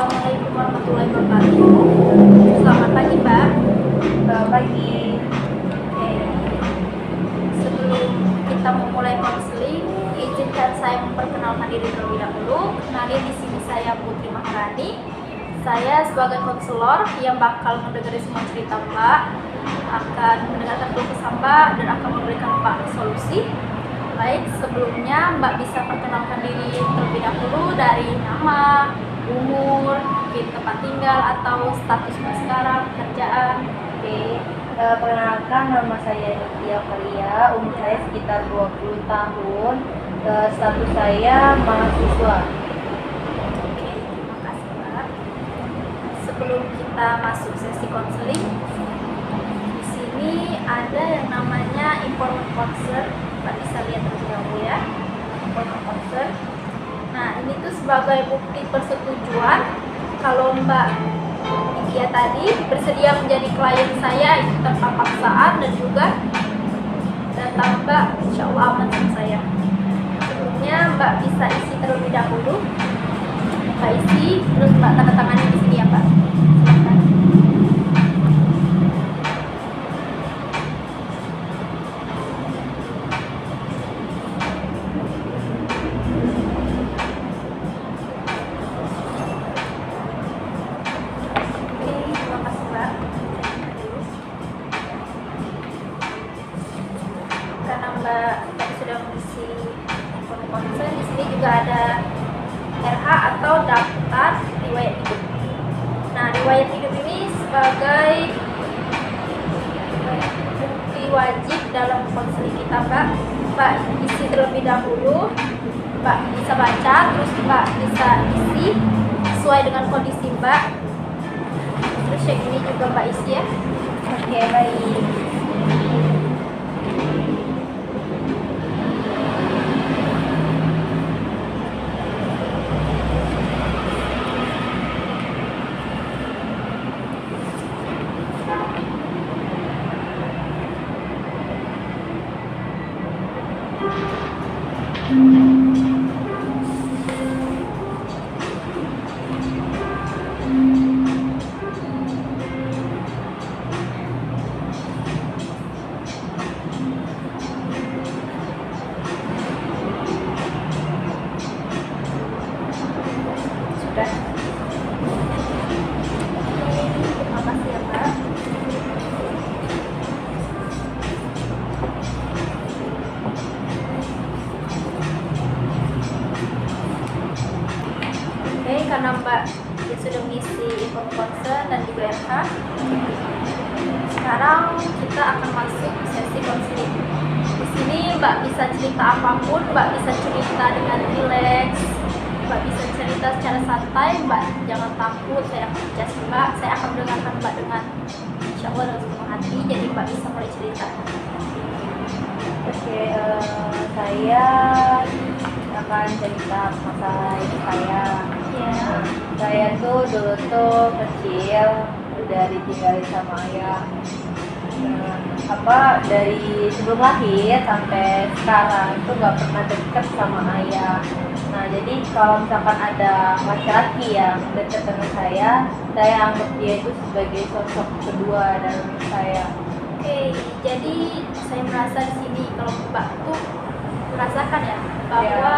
Assalamualaikum warahmatullahi wabarakatuh. Selamat pagi, Mbak. Selamat pagi. Oke. Sebelum kita memulai konseling, izinkan saya memperkenalkan diri terlebih dahulu. Kenalin, di sini saya Putri Maharani. Saya sebagai konselor yang bakal mendengar semua cerita Mbak, akan mendengarkan keluh kesah Mbak dan akan memberikan Mbak solusi. Baik, sebelumnya Mbak bisa perkenalkan diri terlebih dahulu dari nama, umur, mungkin tempat tinggal atau status Mbak sekarang, pekerjaan. Oke, perkenalkan nama saya Nitya Faria, umur saya sekitar 20 tahun, status saya mahasiswa. Oke, terima kasih Mbak. Sebelum kita masuk sesi konseling, di sini ada yang namanya informed concern. Mbak bisa lihat terlebih dahulu ya, informed concern. Nah, ini tuh sebagai bukti persetujuan kalau Mbak Nitya tadi bersedia menjadi klien saya itu tanpa paksaan, dan juga data Mbak insya Allah aman sama saya. Sebelumnya Mbak bisa isi terlebih dahulu. Mbak isi, terus Mbak tanda tangannya di sini ya Mbak. Silakan. Oke, terima kasih Mbak. Karena Mbak tadi sudah mengisi info konsen, di sini juga ada RH atau daftar riwayat hidup. Nah, riwayat hidup ini sebagai bukti wajib dalam konseling kita Mbak. Mbak isi terlebih dahulu, Mbak bisa baca, terus Mbak bisa isi sesuai dengan kondisi Mbak. Terus yang ini juga Mbak isi ya. Oke, baik. Sudah. Terima kasih ya Mbak. Oke, karena Mbak ya sudah mengisi info concern dan juga RH, sekarang kita akan masuk ke sesi konseling. Di sini Mbak bisa cerita apapun, Mbak bisa cerita dengan rileks, Mbak bisa cerita secara santai, Mbak jangan takut, saya akan adjust Mbak, saya akan mendengarkan Mbak dengan insya Allah dengan sepenuh hati, jadi Mbak bisa mulai cerita. Oke, saya akan cerita masalah hidup saya. Ya. Saya tuh dulu tuh kecil udah ditinggalin sama ayah. Dari sebelum lahir sampai sekarang itu nggak pernah deket sama ayah. Nah, jadi kalau misalkan ada laki-laki yang deket dengan saya anggap dia itu sebagai sosok kedua dalam hidup saya. Oke, jadi saya merasa di sini kalau Mbak tuh merasakan ya bahwa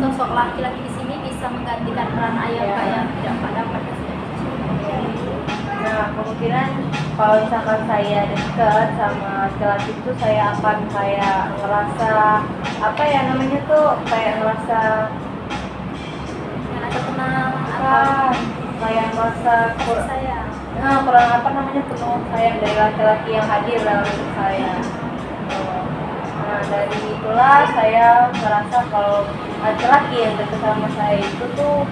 sosok laki-laki di sini bisa menggantikan peran ayah Mbak yang tidak Mbak dapat sejak kecil. Nah, kemungkinan kalau misalkan saya dekat sama laki-laki itu saya akan kayak ngerasa kayak ngerasa Yang ada tenang atau kayak ngerasa kasih sayang. kurang penuh sayang dari laki-laki yang hadir dalam hidup saya. Nah, dari itulah saya merasa kalau laki-laki yang dekat sama saya itu tuh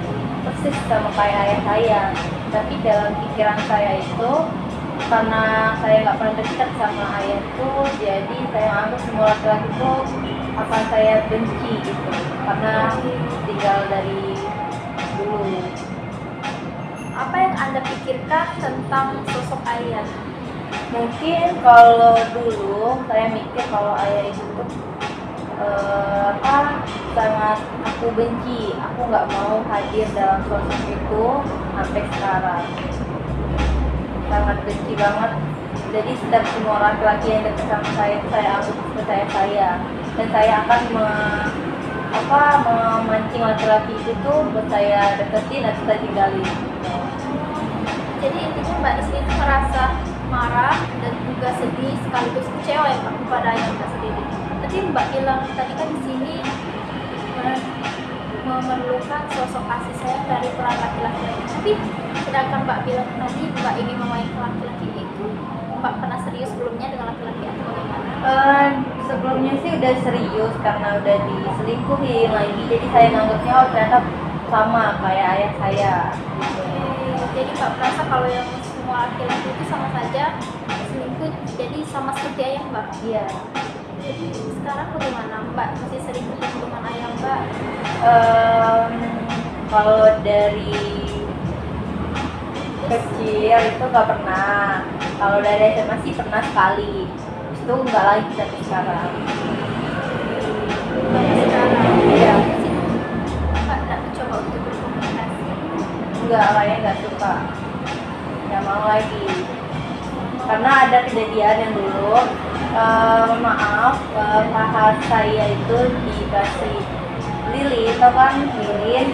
persis sama kayak ayah saya. Tapi dalam pikiran saya itu, karena saya nggak pernah dekat sama ayah itu, jadi saya anggap semua laki-laki itu akan saya benci gitu, karena tinggal dari dulu. Apa yang Anda pikirkan tentang sosok ayah? Mungkin kalau dulu saya mikir kalau ayah itu tuh sangat aku benci. Aku nggak mau hadir dalam sosok itu sampai sekarang. Sangat benci banget. Jadi setiap semua laki-laki yang dekat sama saya itu saya anggap seperti saya, dan saya akan memancing laki-laki itu tuh buat saya deketin atau saya tinggalin. Jadi intinya Mbak di sini tuh merasa marah dan juga sedih sekaligus kecewa ya Mbak kepada ayah Mbak sendiri. Tadi Mbak bilang tadi kan di sini memerlukan sosok kasih sayang dari peran laki-laki. Tapi sedangkan Mbak bilang tadi Mbak ingin memainkan laki-laki itu, Mbak pernah serius sebelumnya dengan laki-laki atau bagaimana? Sebelumnya sih udah serius karena udah diselingkuhin lagi. Jadi saya nganggapnya ternyata sama kayak ayah saya. Jadi Mbak merasa kalau yang semua laki-laki itu sama saja selingkuh, jadi sama seperti ayah Mbak. Iya. Jadi sekarang bagaimana Mbak? Masih sering ketemu dengan ayah Mbak? Kalau dari kecil itu nggak pernah. Kalau dari SMA sih pernah sekali. Terus itu nggak lagi sampai sekarang. Sampai sekarang? Iya. Mbak tidak mencoba untuk berkomunikasi? Enggak, kayaknya nggak suka. Nggak mau lagi. Karena ada kejadian yang dulu, paha saya itu dikasih lilin, tau kan lilin,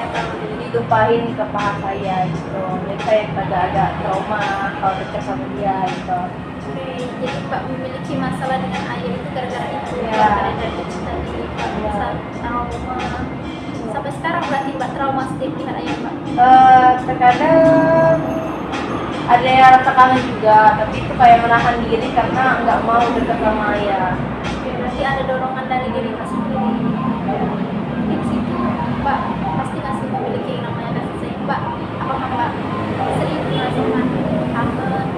ditumpahin ke paha saya gitu. Jadi saya agak trauma kalau dekat sama dia gitu. Oke, jadi Mbak memiliki masalah dengan ayah itu gara-gara itu Ya. Karena dari kecil tadi Mbak merasa trauma. Sampai sekarang berarti Mbak trauma setiap lihat ayah Mbak? Terkadang ada yang rasa kangen juga, tapi itu kayak menahan diri karena nggak mau dekat sama ayah. Oke, berarti ada dorongan dari diri Mbak sendiri. Di situ Mbak pasti masih memiliki yang namanya kasih sayang Mbak. Apakah Mbak sering merasakan kangen?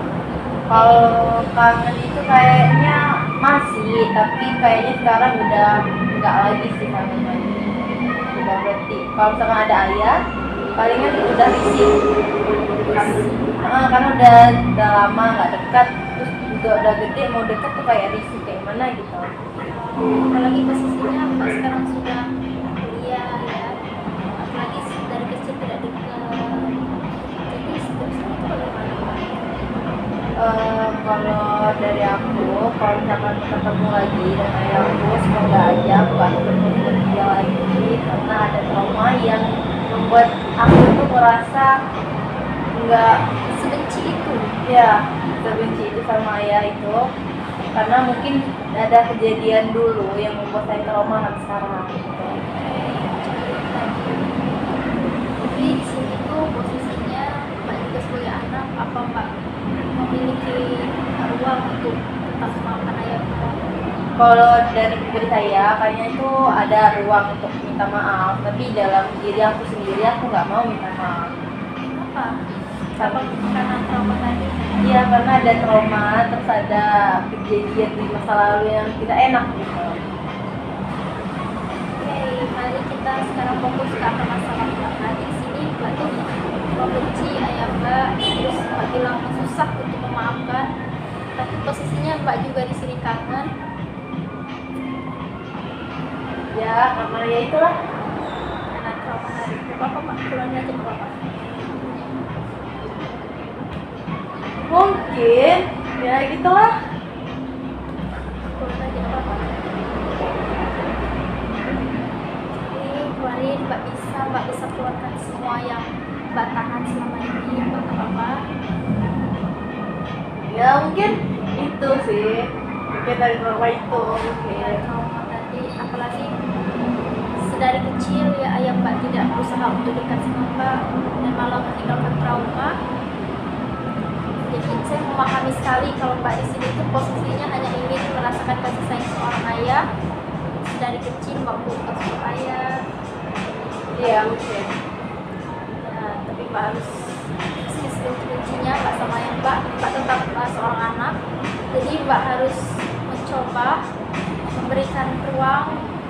Kalau kangen itu kayaknya masih, tapi kayaknya sekarang udah nggak lagi sih kangennya. Udah berarti kalau misalkan ada ayah, palingan udah risih. Karena udah lama nggak dekat, terus juga udah gede mau dekat tuh kayak risih kayak mana gitu. Apalagi posisinya Mbak sekarang sudah kuliah ya, apalagi dari kecil tidak dekat. Jadi seterusnya itu bagaimana Mbak? Kalau dari aku, kalau misalkan ketemu lagi dengan ayahku, semoga aja aku gak ketemu dengan dia lagi, karena ada trauma yang membuat aku tuh merasa nggak Sebenci itu. ya sebenci itu sama ayah itu, karena mungkin ada kejadian dulu yang membuat saya trauma sampai sekarang gitu. Jadi di sini tuh posisinya Mbak juga sebagai anak, apa Mbak memiliki ruang untuk tetap memaafkan ayah Mbak? Kalau dari pribadi saya, kayaknya itu ada ruang untuk minta maaf, tapi dalam diri aku sendiri aku nggak mau minta maaf. Kenapa? Karena trauma tadi. Iya, karena ada trauma, terus ada kejadian di masa lalu yang tidak enak gitu. Oke, mari kita sekarang fokus ke apa masalah Mbak. Nah, di sini Mbak tuh membenci ayah Mbak, terus Mbak bilang susah untuk memaafkan. Tapi posisinya Mbak juga di sini kangen. Ya, karena ya itulah. Karena trauma hari itu Bapak Mbak pulang aja ke Bapak. Mungkin, ya gitulah. Pulang aja ke Bapak. Jadi kemarin Mbak bisa keluarkan semua yang Mbak tahan selama ini Mbak ke Bapak. Ya mungkin itu sih. Mungkin dari trauma itu. Ya, Mungkin. trauma tadi, apalagi sedari kecil ya ayah Mbak tidak berusaha untuk dekat sama Mbak dan malah meninggalkan trauma. Jadi saya memahami sekali kalau Mbak di sini itu posisinya hanya ingin merasakan kasih sayang seorang ayah. Sedari kecil Mbak butuh kasih ayah. Iya, mungkin. Ya, tapi Mbak harus sebenci-bencinya Mbak sama ayah Mbak tetap seorang anak. Jadi Mbak harus mencoba memberikan ruang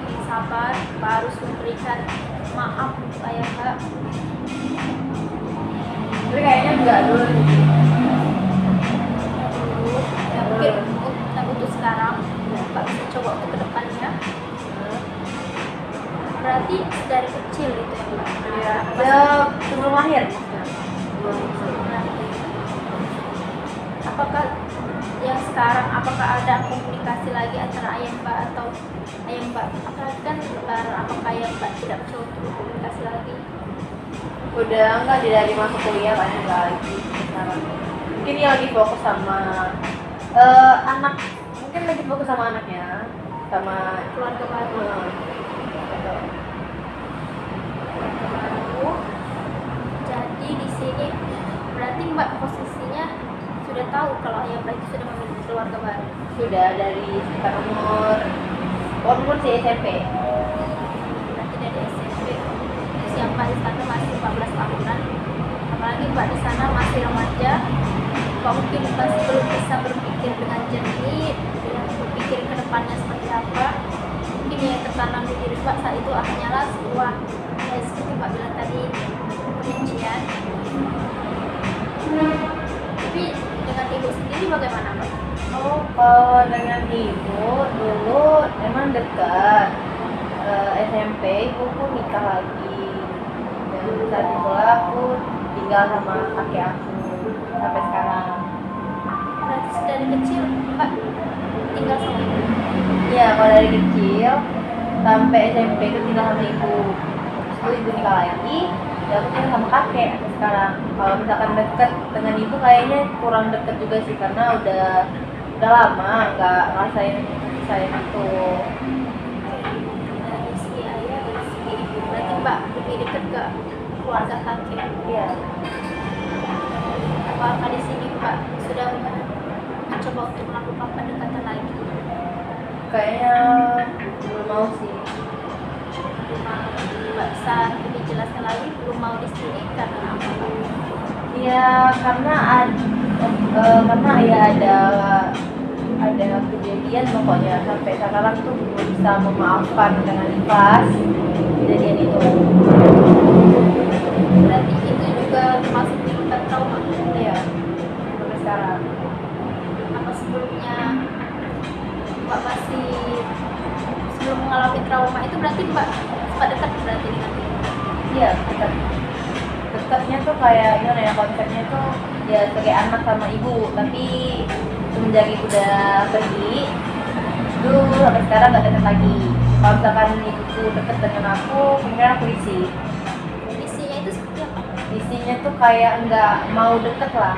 yang sabar. Mbak harus memberikan maaf untuk ayah Mbak. Tapi kayaknya enggak dulu. Ya, mungkin untuk sekarang Mbak bisa coba untuk kedepannya. berarti dari kecil itu ya Mbak? Ya, sebelum lahir maksudnya. Apakah yang sekarang ada komunikasi lagi antara ayah Mbak atau ayah Mbak? Apakah ayah Mbak tidak coba untuk komunikasi lagi? Udah enggak, dari masuk kuliah kan enggak lagi sekarang. Mungkin dia lagi fokus sama anak, mungkin lagi fokus sama anaknya, sama Keluarga baru. Gitu. Baru. Jadi di sini berarti Mbak posisinya sudah tahu kalau ayah Mbak itu sudah memiliki keluarga baru. Sudah dari sekitar umur si SMP. Berarti dari SMP. Usia Mbak di sana masih 14 tahunan. Apalagi Mbak di sana masih remaja. Mbak mungkin masih belum bisa berpikir dengan jernih, dengan berpikir ke depannya seperti apa. Mungkin yang tertanam di diri Mbak saat itu hanyalah sebuah seperti Mbak bilang tadi, kebencian. Tapi dengan ibu sendiri bagaimana Mbak? Oh, kalau dengan ibu dulu emang dekat. SMP ibuku nikah lagi, dan saat itulah aku tinggal sama kakek aku sampai sekarang. Berarti dari kecil Mbak tinggal sama ibu? Iya, kalau dari kecil sampai SMP itu tinggal sama ibu. Terus ibu nikah lagi, ya aku tinggal sama kakek sampai sekarang. Kalau misalkan deket dengan ibu kayaknya kurang deket juga sih, karena udah lama nggak ngerasain sayang itu. Dari segi ayah, dari segi ibu. Berarti Mbak lebih dekat ke keluarga kakek. Iya. Apakah di sini Mbak sudah mencoba untuk melakukan pendekatan lagi? Kayaknya belum mau sih. Belum mau. Mbak bisa lebih jelaskan lagi belum mau di sini karena apa Mbak? Iya, karena ya ada kejadian pokoknya sampai sekarang tuh belum bisa memaafkan dengan ikhlas kejadian itu. Berarti itu juga termasuk menyebabkan trauma. Iya, sampai sekarang. Apa sebelumnya Mbak masih sebelum mengalami trauma itu berarti Mbak sempat dekat berarti dengan ibu? Iya, dekatnya tuh kayak gimana ya, konsepnya tuh ya sebagai anak sama ibu, tapi semenjak ibu udah pergi itu sampai sekarang nggak dekat lagi. Kalau misalkan ibuku deket dengan aku, kemungkinan aku isi. Isinya itu seperti apa? Isinya tuh kayak nggak mau deket lah.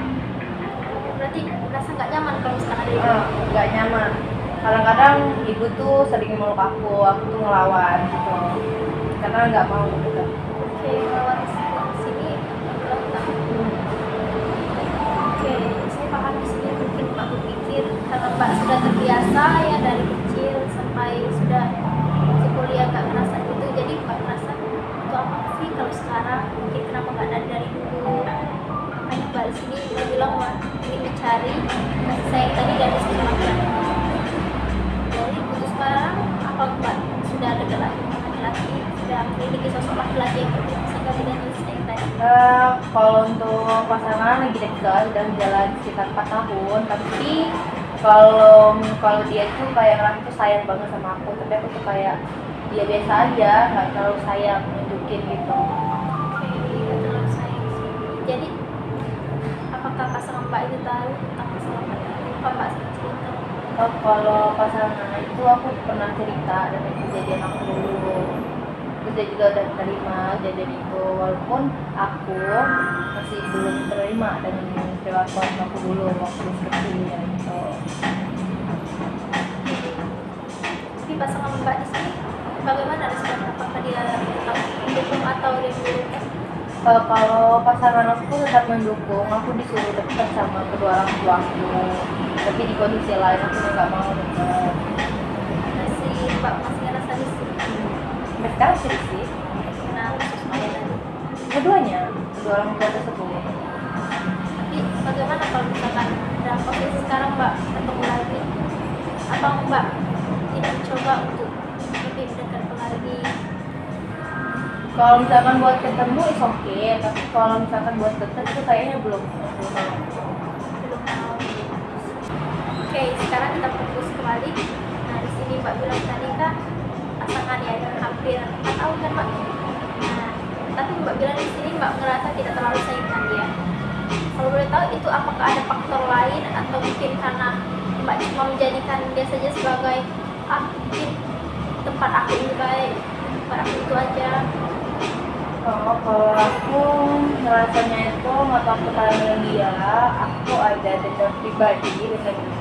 Berarti merasa nggak nyaman kalau misalkan ada ibu? Nggak nyaman. Kadang-kadang ibu tuh sering meluk aku tuh ngelawan gitu, karena nggak mau deket. Oke, lewat sini tahu. Oke, saya paham di sini mungkin Mbak berpikir karena Mbak sudah terbiasa ya dari kecil sampai sudah masuk kuliah nggak ngerasa gitu, jadi Mbak merasa itu apa sih kalau sekarang mungkin kenapa nggak dari dulu. Makanya Mbak di sini Mbak bilang Mbak ingin mencari kasih sayang tadi dari seseorang. Jadi untuk sekarang apa Mbak sudah ada laki laki-laki, sudah memiliki sosok laki-laki yang bisa ganti dengan kasih sayang tadi? Kalau untuk pasangan lagi dekat dan jalan sekitar 4 tahun, tapi kalau dia tuh kayak orang tuh sayang banget sama aku, tapi aku tuh kayak dia biasa aja, nggak terlalu sayang nunjukin gitu. Oke, nggak terlalu sayang sih. Jadi apakah pasangan Mbak itu tahu tentang masalah Mbak? Apa Mbak sering cerita? Kalau pasangan itu aku pernah cerita dengan kejadian aku dulu. Terus dia juga udah terima kejadian itu, walaupun aku masih belum terima dengan perilakuan aku dulu waktu kecil gitu. Tapi pasangan Mbak di sini bagaimana responnya? Apakah dia tetap mendukung atau dia menurutkan? Kalau pasangan aku tetap mendukung, aku disuruh dekat sama kedua orang tuaku, tapi di kondisi lain aku nggak mau dekat. Mbak masih ngerasa risih Sampai sekarang sih karena khusus ayah tadi. kedua orang tua tersebut. Tapi bagaimana kalau misalkan dalam posisi sekarang Mbak ketemu lagi, apa Mbak tidak mencoba untuk lebih mendekat lagi? Kalau misalkan buat ketemu is oke, tapi kalau misalkan buat deket itu kayaknya belum mau. Belum mau. Oke, sekarang kita fokus kembali. Nah di sini Mbak bilang tadi kan pasangan ya yang hampir 4 tahun kan Mbak. Nah, tapi Mbak bilang di sini Mbak ngerasa tidak terlalu sayang dengan dia. Kalau boleh tahu itu apakah ada faktor lain atau mungkin karena Mbak cuma menjadikan dia saja sebagai mungkin tempat aku ini baik, tempat aku itu aja. Oh, kalau aku ngerasanya itu mata aku dengan dia, aku ada dendam pribadi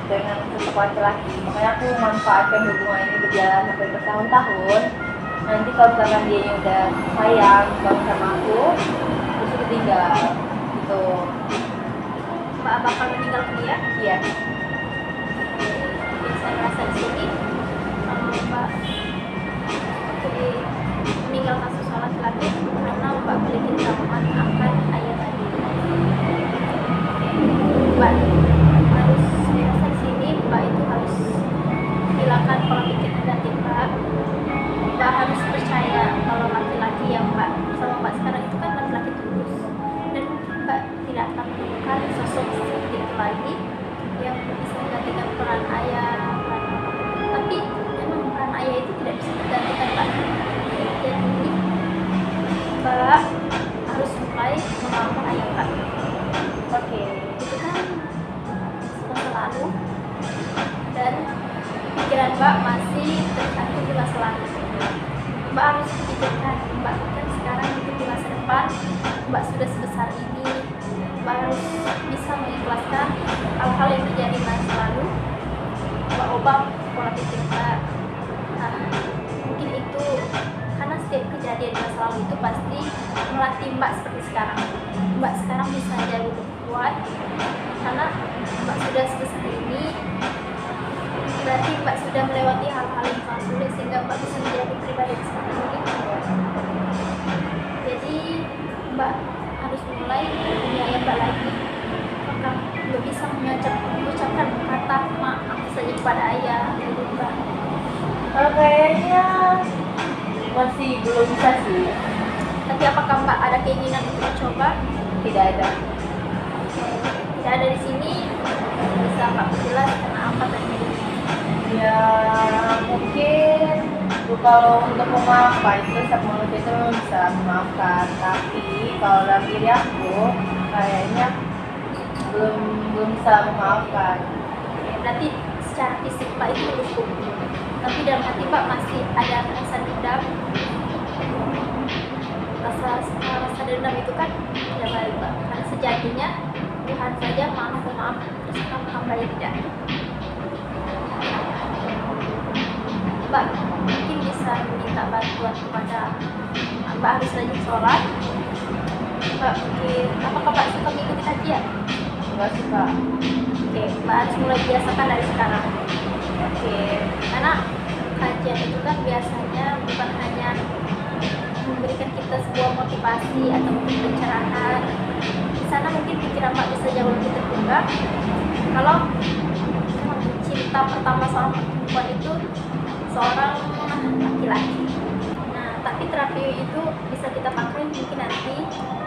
dengan sosok laki-laki. Makanya aku manfaatkan hubungan ini berjalan sampai bertahun-tahun. Nanti kalau misalkan dia udah sayang banget sama aku, terus aku tinggal gitu. Mbak bakal meninggalkan dia? Iya. Yang saya rasa di sini Mbak meninggalkan sosok laki-laki karena Mbak memiliki trauma akan ayah tadi. Mbak harus merasa di sini Mbak itu harus hilangkan pola pikir negatif Mbak. Mbak harus percaya kalau laki-laki yang Mbak sama Mbak sekarang itu kan laki-laki tulus, dan mungkin Mbak tidak akan menemukan sosok seperti itu lagi yang bisa menggantikan peran ayah. Tapi memang peran ayah itu tidak bisa digantikan Mbak. Jadi Mbak harus mulai memaafkan ayah Mbak. Oke. Itu kan masa lalu dan pikiran Mbak masih tercantum di masa lalu. Mbak harus pikirkan Mbak kan sekarang itu di masa depan. Mbak sudah sebesar ini. Mbak harus bisa mengikhlaskan hal-hal yang terjadi di masa lalu. Mbak ubah pola pikir Mbak. Nah, mungkin itu karena setiap kejadian di masa lalu itu pasti melatih Mbak seperti sekarang. Mbak sekarang bisa jauh lebih kuat karena Mbak sudah sebesar ini. Berarti Mbak sudah melewati hal-hal yang sangat sulit sehingga Mbak bisa menjadi pribadi yang seperti ini. Jadi Mbak harus mulai menyayangi Mbak lagi. Maka Mbak bisa mengucapkan kata maaf saja kepada ayah ibu Mbak. Kayaknya masih belum bisa sih. Tapi apakah Mbak ada keinginan untuk mencoba? Tidak ada. Tidak ada di sini. Bisa Mbak jelaskan apa tadi? Ya mungkin kalau untuk memaafkan itu setiap manusia itu bisa memaafkan, tapi kalau dalam diri aku kayaknya belum bisa memaafkan. Berarti secara fisik Mbak itu cukup, tapi dalam hati Mbak masih ada rasa dendam. Rasa dendam itu kan tidak baik Mbak, karena sejatinya Tuhan saja maha pemaaf, terus hamba yang tidak. Mbak mungkin bisa minta bantuan kepada Mbak, harus rajin sholat. Mbak mungkin apakah Mbak suka mengikuti kajian? Nggak suka. Oke, Mbak harus mulai biasakan dari sekarang. Oke. Karena kajian itu kan biasanya bukan hanya memberikan kita sebuah motivasi atau mungkin pencerahan. Di sana mungkin pikiran Mbak bisa jauh lebih terbuka. Kalau cinta pertama seorang perempuan itu seorang laki-laki. Nah, tapi terapi itu bisa kita pakai mungkin nanti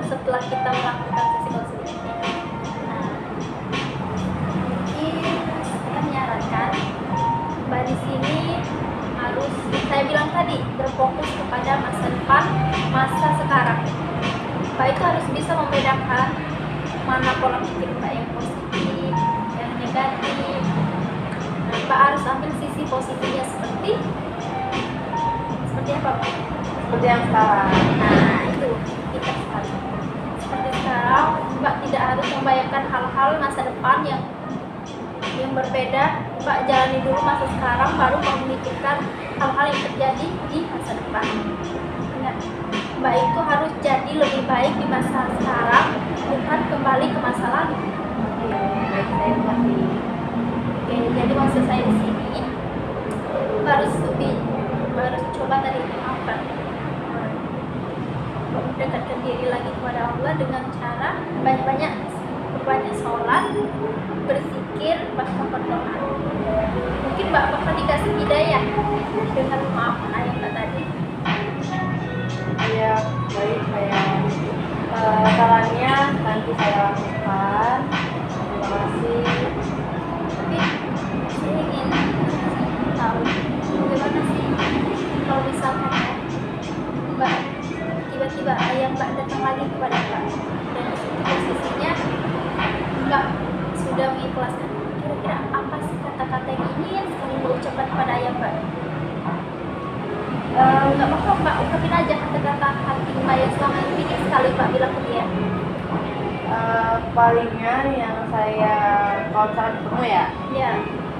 setelah kita melakukan sesi konseling. Nah, mungkin saya menyarankan Mbak di sini harus, saya bilang tadi, berfokus kepada masa depan, masa sekarang. Mbak itu harus bisa membedakan mana pola pikir Mbak yang positif, yang negatif. Nah, Mbak harus ambil sisi positifnya seperti apa Mbak? Seperti yang sekarang. Nah, itu kita sekali. Seperti sekarang, Mbak tidak harus membayangkan hal-hal masa depan yang berbeda. Mbak jalani dulu masa sekarang, baru memikirkan hal-hal yang terjadi di masa depan. Ingat, Mbak itu harus jadi lebih baik di masa sekarang, bukan kembali ke masa lalu. Baik, saya mengerti. Oke, jadi maksud saya di sini Mbak harus coba tadi memaafkan. Mendekatkan diri lagi kepada Allah dengan cara banyak-banyak berbanyak sholat, berzikir, bahkan berdoa. Mungkin Mbak bakal dikasih hidayah dengan memaafkan ayat Mbak tadi. Iya, baik, saya sarannya nanti saya lakukan. Terima kasih. Tapi saya ingin tahu bagaimana sih kalau ikhlaskan. Kira-kira apa sih kata-kata yang ingin sekali Mbak ucapkan kepada ayah Mbak? Nggak apa-apa Mbak, ungkapin aja kata-kata hati Mbak yang selama ini ingin sekali Mbak bilang ke dia. Palingnya yang saya kalau misalkan ketemu ya, Ya,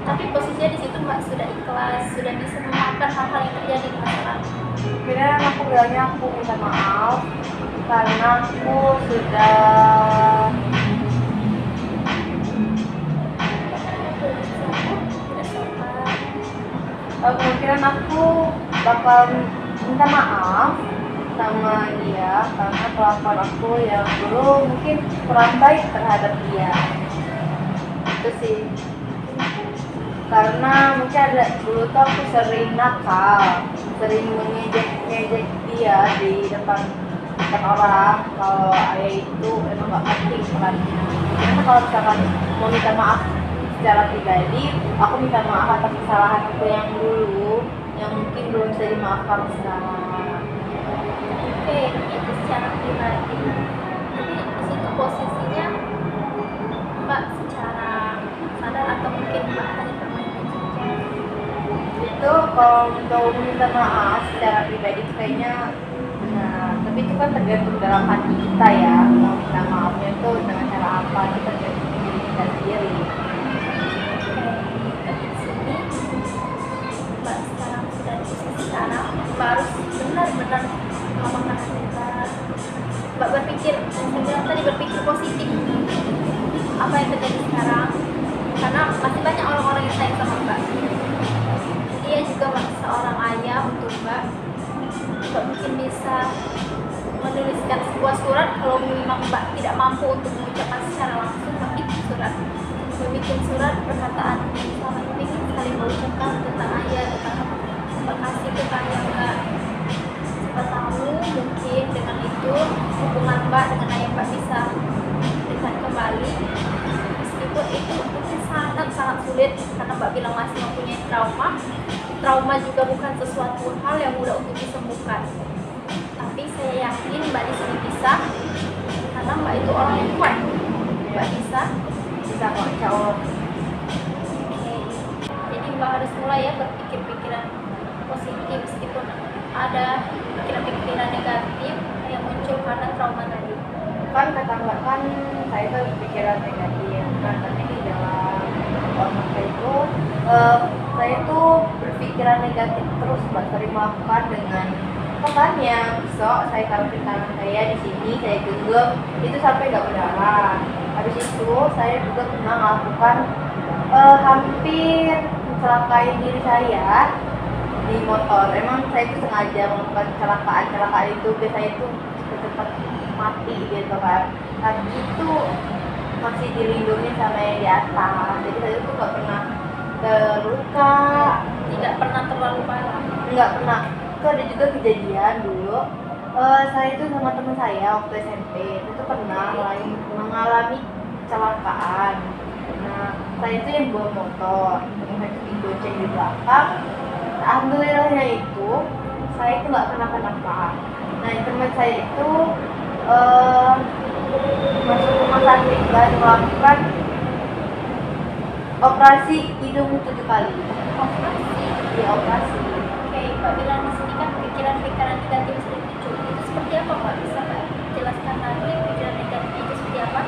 tapi posisinya di situ Mbak sudah ikhlas, sudah bisa memaafkan hal-hal yang terjadi di masa lalu. kira aku bilangnya aku minta maaf karena aku sudah Tidak sopan. kemungkinan aku bakal minta maaf sama dia karena kelakuan aku yang dulu mungkin kurang baik terhadap dia. Itu sih, karena mungkin ada dulu tuh aku sering nakal, sering mengejek dia di depan orang kalau ayah itu emang gak penting perannya. Karena kalau misalkan mau minta maaf secara pribadi, aku minta maaf atas kesalahan aku yang dulu yang mungkin belum bisa dimaafkan sekarang. Oke, itu secara pribadi. Tapi di situ posisinya Mbak secara sadar atau mungkin Mbak hanya permainan saja. Itu kalau untuk minta maaf secara pribadi itu kayaknya benar, tapi itu kan tergantung dalam hati kita ya, mau minta maafnya itu dengan cara apa, itu tergantung diri kita sendiri. Tapi di sini Mbak sekarang sudah di posisi sekarang, Mbak harus benar-benar memaafkan hati Mbak. Mbak berpikir, saya bilang tadi berpikir positif. Apa yang terjadi sekarang? Karena masih banyak orang-orang yang sayang sama Mbak. Dia juga seorang ayah untuk Mbak. Mbak mungkin bisa menuliskan sebuah surat kalau memang Mbak tidak mampu untuk mengucapkan secara langsung, Mbak bikin surat. Membikin surat perkataan yang selama ini ingin sekali Mbak ucapkan tentang ayah, tentang Mbak kasih ke ayah Mbak. Siapa tahu mungkin dengan itu hubungan Mbak dengan ayah Mbak bisa dekat kembali. Meskipun itu mungkin sangat-sangat sulit karena Mbak bilang masih mempunyai trauma. Trauma juga bukan sesuatu hal yang mudah untuk disembuhkan. Tapi saya yakin Mbak di sini bisa, karena Mbak itu orang yang kuat. Mbak bisa Kok insya Allah. Oke. Jadi Mbak harus mulai ya berpikir pikiran positif meskipun ada pikiran-pikiran negatif yang muncul karena trauma tadi. Kan kata Mbak kan saya itu berpikiran negatif, kan tapi di dalam otak saya itu saya itu berpikiran negatif terus Mbak, sering melakukan dengan makanya besok saya taruh di tangan saya di sini, saya genggam itu sampai nggak berdarah. Habis itu saya juga pernah melakukan hampir mencelakai diri saya di motor. Emang saya itu sengaja melakukan kecelakaan itu biasanya itu cepat mati gitu kan. Tapi itu masih dilindungi sama yang di atas. Jadi saya itu nggak pernah terluka, Tidak pernah terlalu parah. nggak pernah. Itu ada juga kejadian dulu. Saya itu sama teman saya waktu SMP itu pernah mengalami kecelakaan. Nah, saya itu yang bawa motor, teman saya itu digonceng di belakang. Alhamdulillahnya itu saya itu nggak kenapa-napa. Nah, teman saya itu masuk rumah sakit dan melakukan operasi hidung 7 kali. Operasi. Dia operasi. Oke, Mbak bilang di sini kan pikiran-pikiran negatif sering muncul. Itu seperti apa Mbak? Bisa Mbak jelaskan lagi pikiran negatif itu seperti apa?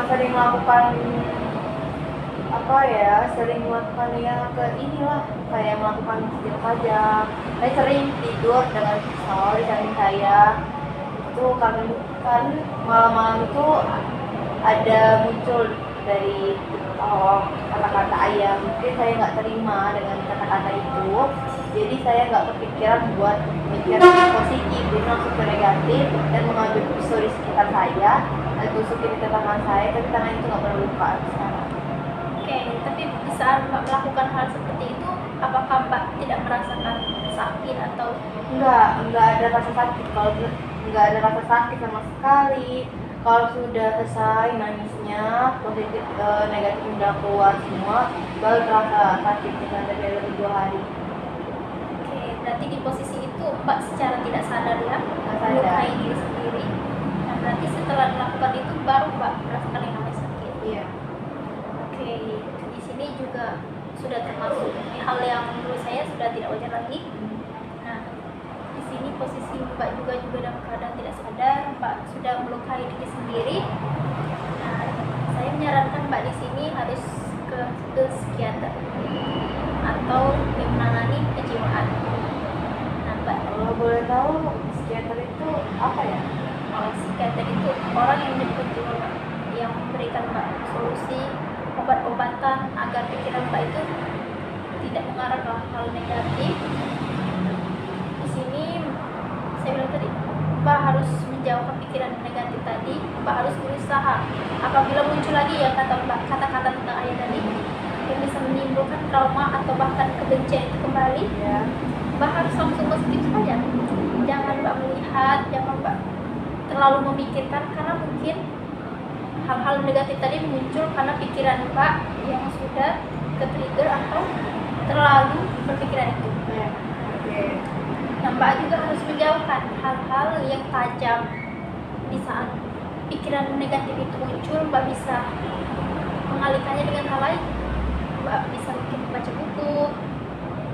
Sering melakukan apa ya, sering melakukan ya ke inilah kayak melakukan kecil pajak. Saya sering tidur dengan pisau di samping saya. Itu kan malam-malam itu ada muncul dari kata-kata ayah. Mungkin saya nggak terima dengan kata-kata itu, jadi saya nggak kepikiran buat mikir positif, jadi langsung ke negatif dan mengambil pisau di sekitar saya dan tusukin ke tangan saya, tapi tangan itu nggak pernah luka sekarang. Oke, tapi di saat Mbak melakukan hal seperti itu, apakah Mbak tidak merasakan sakit atau Nggak ada rasa sakit. Kalau nggak ada rasa sakit sama sekali. Kalau sudah selesai nangisnya, positif negatif udah keluar semua, baru terasa sakit misalnya dari 2 hari. oke, berarti di posisi itu Mbak secara tidak sadar ya Nggak sadar. melukai diri sendiri. Nah, berarti setelah melakukan itu baru Mbak merasakan yang namanya sakit. Iya. juga sudah termasuk hal yang menurut saya sudah tidak wajar lagi. Nah, di sini posisi Mbak juga dalam keadaan tidak sadar, Mbak sudah melukai diri sendiri. Nah, saya menyarankan Mbak di sini harus ke psikiater atau yang menangani kejiwaan. Nah, Mbak, Kalau boleh tahu psikiater itu apa ya? psikiater itu orang yang menjemput jiwa Mbak, yang memberikan Mbak solusi obat-obatan agar pikiran Mbak itu tidak mengarah ke hal negatif. Di sini saya bilang tadi, Mbak harus menjauhkan pikiran negatif tadi. Mbak harus berusaha apabila muncul lagi ya kata-kata tentang ayah tadi yang bisa menimbulkan trauma atau bahkan kebencian itu kembali, Ya. Mbak harus langsung positif saja. Jangan Mbak melihat, jangan Mbak terlalu memikirkan, karena mungkin hal-hal negatif tadi muncul karena pikiran Mbak yang sudah ke-trigger atau terlalu berpikiran itu. Ya. Oke. Nah, Mbak juga harus menjauhkan hal-hal yang tajam. Di saat pikiran negatif itu muncul, Mbak bisa mengalihkannya dengan hal lain. Mbak bisa mungkin membaca buku,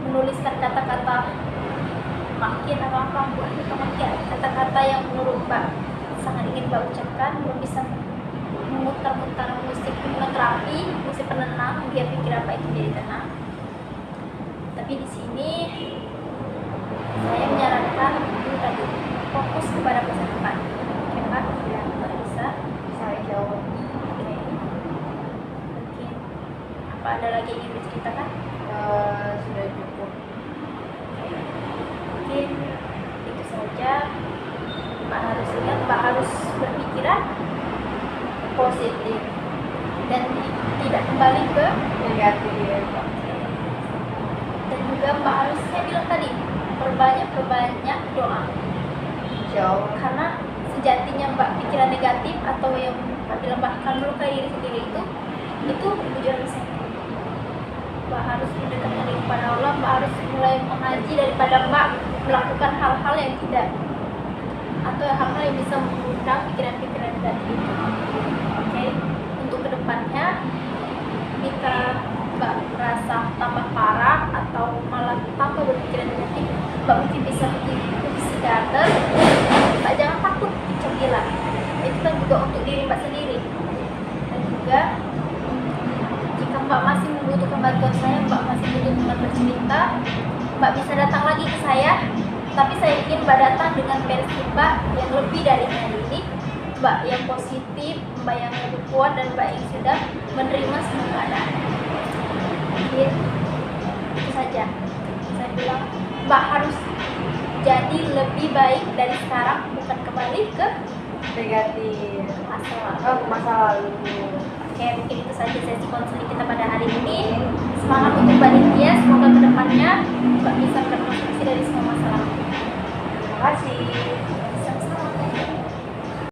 menuliskan kata-kata makin atau apa, bukan kata-kata yang menurut Mbak sangat ingin Mbak ucapkan. Mbak bisa memutar-mutar musik hipnoterapi, musik penenang biar pikiran Mbak itu jadi tenang. Tapi di sini saya menyarankan itu tadi, fokus kepada masa depan. Oke Mbak, ya Mbak bisa Insya Allah. Oke. Mungkin apa ada lagi yang ingin diceritakan? Sudah cukup. Mungkin itu saja. Mbak harus ingat, Mbak harus berpikiran positif dan tidak kembali ke Negatif. dan juga Mbak harus, saya bilang tadi, perbanyak doa, Insya Allah. karena sejatinya Mbak pikiran negatif atau yang Mbak bilang bahkan melukai diri sendiri itu tujuan saya. Mbak harus mendekatkan diri kepada Allah, Mbak harus mulai mengaji daripada Mbak melakukan hal-hal yang tidak, atau hal-hal yang bisa mengundang pikiran-pikiran negatif itu. Oke, untuk kedepannya jika Mbak merasa tambah parah atau malah tambah berpikiran negatif, Mbak mungkin bisa pergi ke psikiater. Mbak jangan takut dicek gila, itu kan juga untuk diri Mbak sendiri. Dan juga jika Mbak masih membutuhkan bantuan saya, Mbak masih butuh teman bercerita, Mbak bisa datang lagi ke saya. Tapi saya ingin Mbak datang dengan versi Mbak yang lebih dari hari ini, Mbak yang positif, Mbak yang lebih kuat, dan Mbak yang sudah menerima semua keadaan. Mungkin itu saja. Saya bilang Mbak harus jadi lebih baik dari sekarang, bukan kembali ke Negatif. masalah. Masa lalu. Oke, mungkin itu saja sesi konseling kita pada hari ini. Semangat untuk Mbak Nitya, semoga